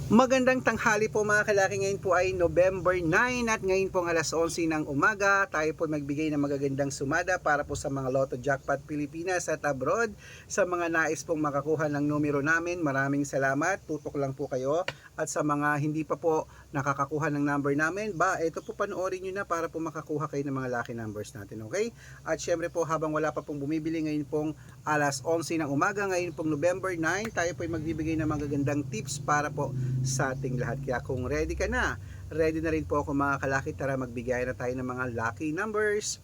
Magandang tanghali po mga kalaki, ngayon po ay November 9 at ngayon po ang alas 11 ng umaga. Tayo po magbigay ng magagandang sumada para po sa mga Lotto Jackpot Pilipinas at abroad. Sa mga nais pong makakuha ng numero namin, maraming salamat, tutok lang po kayo. At sa mga hindi pa po nakakakuha ng number namin, ito po panoorin nyo na para po makakuha kayo ng mga lucky numbers natin, okay? At syempre po habang wala pa pong bumibili, ngayon pong alas 11 ng umaga, ngayon pong November 9, tayo po ay magbibigay ng magagandang tips para po sa ating lahat. Kaya kung ready ka na, ready na rin po ako mga kalaki, tara magbigay na tayo ng mga lucky numbers.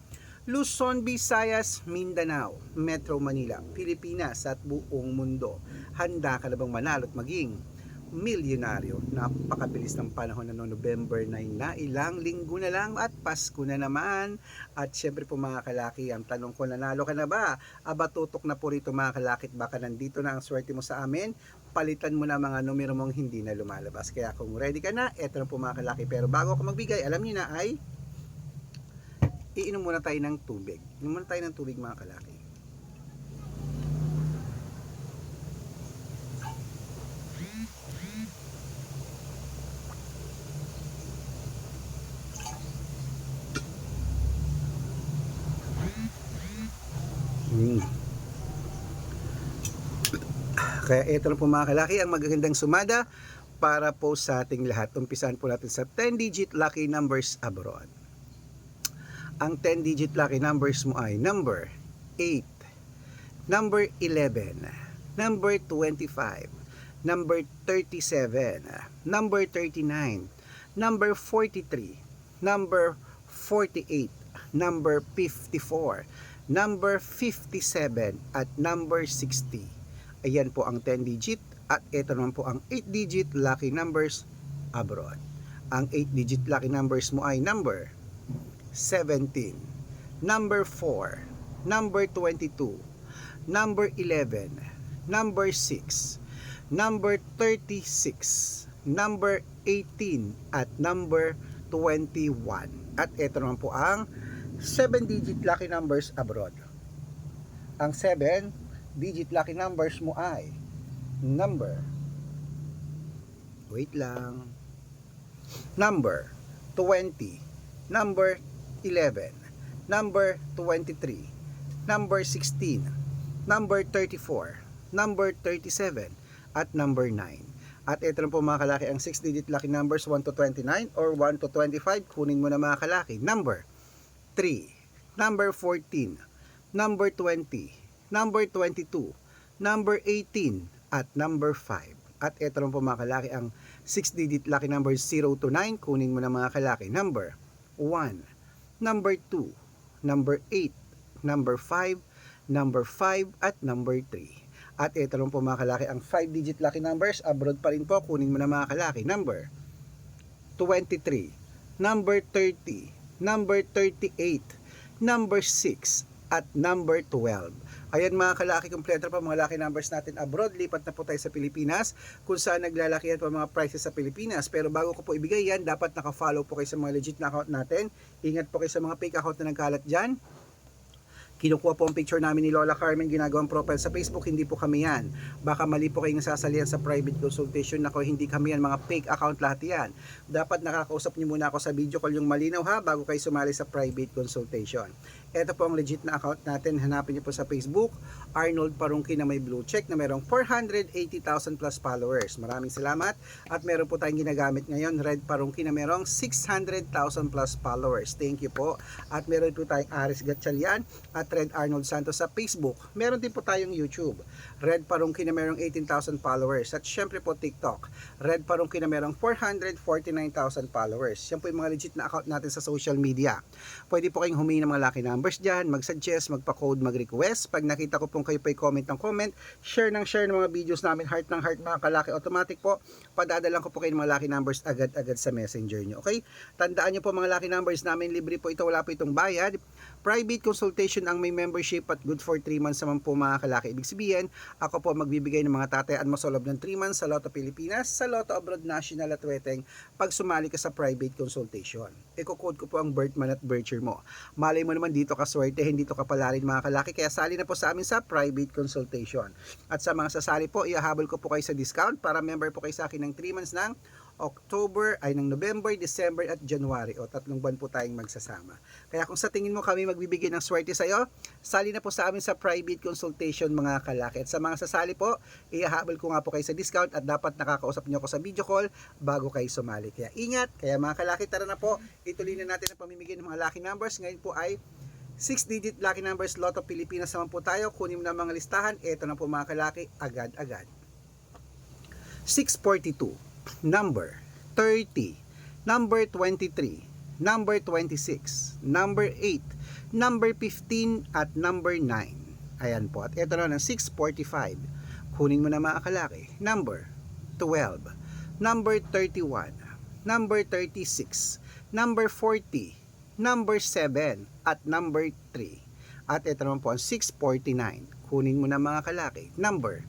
Luzon, Visayas, Mindanao, Metro Manila, Pilipinas at buong mundo. Handa ka na bang manalo at maging milyonaryo? Napakabilis ng panahon na November 9 na, ilang linggo na lang at Pasko na naman. At syempre po mga kalaki, ang tanong ko, nanalo ka na ba? Aba, tutok na po rito mga kalaki, baka nandito na ang swerte mo sa amin. Palitan mo na mga numero mong hindi na lumalabas. Kaya kung ready ka na, eto na po mga kalaki. Pero bago ako magbigay, alam niyo na ay iinom muna tayo ng tubig. Inom muna tayo ng tubig mga kalaki. Kaya ito na po mga kalaki, ang magagandang sumada para po sa ating lahat. Umpisahan po natin sa 10-digit lucky numbers abroad. Ang 10-digit lucky numbers mo ay number 8, number 11, number 25, number 37, number 39, number 43, number 48, number 54, number 57, at number 60. Ayan po ang 10-digit at ito naman po ang 8-digit lucky numbers abroad. Ang 8-digit lucky numbers mo ay number 17, number 4, number 22, number 11, number 6, number 36, number 18, at number 21. At ito naman po ang 7-digit lucky numbers abroad. Ang 7-digit lucky numbers mo ay number, number 20, number 11, number 23, number 16, number 34, number 37, at number 9. At ito na po mga kalaki ang 6-digit lucky numbers 1 to 29 or 1 to 25. Kunin mo na mga kalaki. Number 3, number 14, number 20, number 22, number 18, at number 5. At ito na po mga kalaki ang 6-digit lucky numbers 0 to 9. Kunin mo na mga kalaki. Number 1, number 2, number 8, number 5, number 5, at number 3. At ito lang po mga kalaki ang 5-digit lucky numbers abroad pa rin po. Kunin mo na mga kalaki. Number 23, number 30, number 38, number 6, at number 12. Ayan mga kalaki, kompleto pa mga lucky numbers natin abroad. Lipat na po tayo sa Pilipinas kung saan naglalakihan pa mga prices sa Pilipinas. Pero bago ko po ibigay yan, dapat naka-follow po kayo sa mga legit na account natin. Ingat po kayo sa mga fake account na nagkalat dyan. Kinukuha po ang picture namin ni Lola Carmen, ginagawang profile sa Facebook, hindi po kami yan. Baka mali po kayong nasasalihan sa private consultation. Nako, hindi kami yan, mga fake account lahat yan. Dapat nakakausap niyo muna ako sa video call yung malinaw ha, bago kayo sumali sa private consultation. Ito po ang legit na account natin, hanapin niyo po sa Facebook, Arnold Parungki na may blue check na merong 480,000 plus followers. Maraming salamat. At meron po tayong ginagamit ngayon, Red Parungki na merong 600,000 plus followers. Thank you po. At meron po tayong Aris Gatchalian at Red Arnold Santos sa Facebook. Meron din po tayong YouTube, Red Parungki na merong 18,000 followers. At syempre po TikTok, Red Parungki na merong 449,000 followers. Yan po yung mga legit na account natin sa social media. Pwede po kayong humingi ng mga lucky numbers dyan, mag-suggest, magpa-code, mag-request. Pag nakita ko pong kayo po'y comment ng comment, share ng mga videos namin, heart ng heart mga kalaki, automatic po, padadalan ko po kayo ng mga lucky numbers agad-agad sa messenger nyo. Okay? Tandaan nyo po mga lucky numbers namin, libre po ito, wala po itong bayad. Private consultation ang may membership at good for 3 months naman po mga kalaki. Ibig sabihin, Ako po magbibigay ng mga tatayaan mo sa loob ng 3 months sa Lotto Pilipinas, sa Lotto Abroad National at Weteng pag sumali ka sa private consultation. Iko-code ko po ang birth month at birth year mo. Malay mo naman dito ka swerte, hindi to kapalarin mga kalaki, kaya sali na po sa amin sa private consultation. At sa mga sasali po, ihahabol ko po kayo sa discount para member po kayo sa akin ng 3 months ng ng November, December at January, o 3 buwan po tayong magsasama. Kaya kung sa tingin mo kami magbibigay ng swerte sa iyo, sali na po sa amin sa private consultation mga kalaki. At sa mga sasali po, ihahabol ko nga po kayo sa discount at dapat nakakausap niyo ako sa video call bago kayo sumali. Kaya ingat, kaya mga kalaki, tara na po, ituloy na natin ang pamimigay ng mga lucky numbers. Ngayon po ay 6-digit lucky numbers Lotto Pilipinas naman po tayo. Kunin mo na mga listahan. Ito na po mga kalaki, agad-agad. 642, number 30, number 23, number 26, number 8, number 15 at number 9. Ayan po. At ito na ng 645. Kunin mo na mga kalaki. Number 12, number 31, number 36, number 40, number 7 at number 3. At ito naman po ang 649. Kunin mo na mga kalaki. Number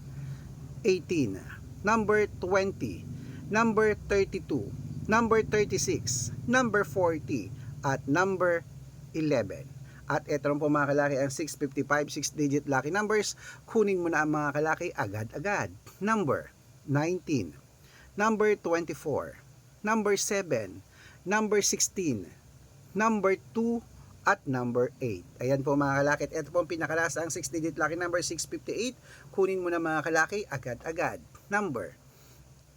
18, number 20, number 32, number 36, number 40, at number 11. At ito naman po mga kalaki ang 655, 6-digit lucky numbers. Kunin mo na ang mga kalaki agad-agad. Number 19, number 24, number 7, number 16, number 2, at number 8. Ayan po mga kalaki. At ito po ang pinakalas ang 6-digit lucky number 658. Kunin mo na mga kalaki agad-agad. Number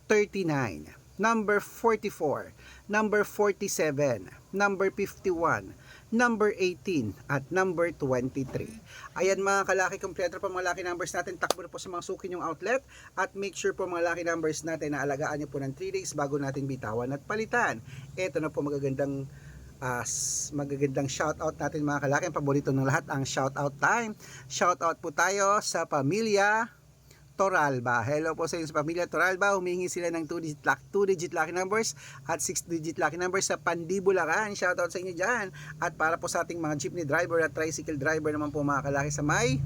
39, number 44, number 47, number 51, number 18, at number 23. Ayan mga kalaki, kompleto po mga lucky numbers natin. Takbo na po sa mga suki yung outlet at make sure po mga lucky numbers natin na alagaan nyo po ng 3 days bago natin bitawan at palitan. Ito na po magagandang shoutout natin mga kalaki. Ang paborito ng lahat, ang shoutout time. Shoutout po tayo sa pamilya Toralba. Hello po sa inyo sa pamilya Toralba. Humihingi sila ng 2-digit lucky numbers at 6-digit lucky numbers sa Pandibulacan. Shoutout sa inyo dyan. At para po sa ating mga jeepney driver at tricycle driver naman po mga kalaki sa may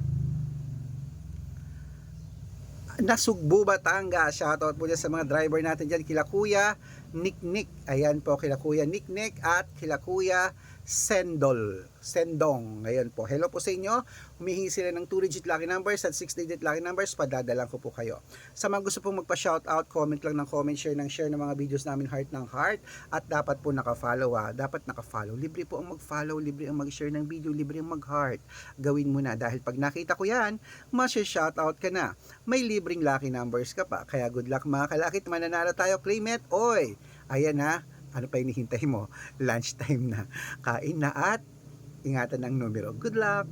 Nasugbu, Batangas. Shoutout po dyan sa mga driver natin dyan. Kila Kuya Nick. Ayan po, kila Kuya Nick at kila Kuya Sendong. Ngayon po. Hello po sa inyo. Humihingi sila ng 2-digit lucky numbers at 6-digit lucky numbers. Padadalan ko po kayo. Sa mga gusto pong magpa-shoutout, comment lang ng comment, share ng mga videos namin heart ng heart. At dapat po naka-follow Dapat naka-follow. Libre po ang mag-follow, libre ang mag-share ng video, libre ang mag-heart. Gawin mo na dahil pag nakita ko yan, mas-shoutout ka na. May libreng lucky numbers ka pa. Kaya good luck mga kalakit. Mananalo tayo, claim it. Oy! Ayan na. Ano pa hinihintay mo? Lunchtime na. Kain na at ingatan ang numero. Good luck!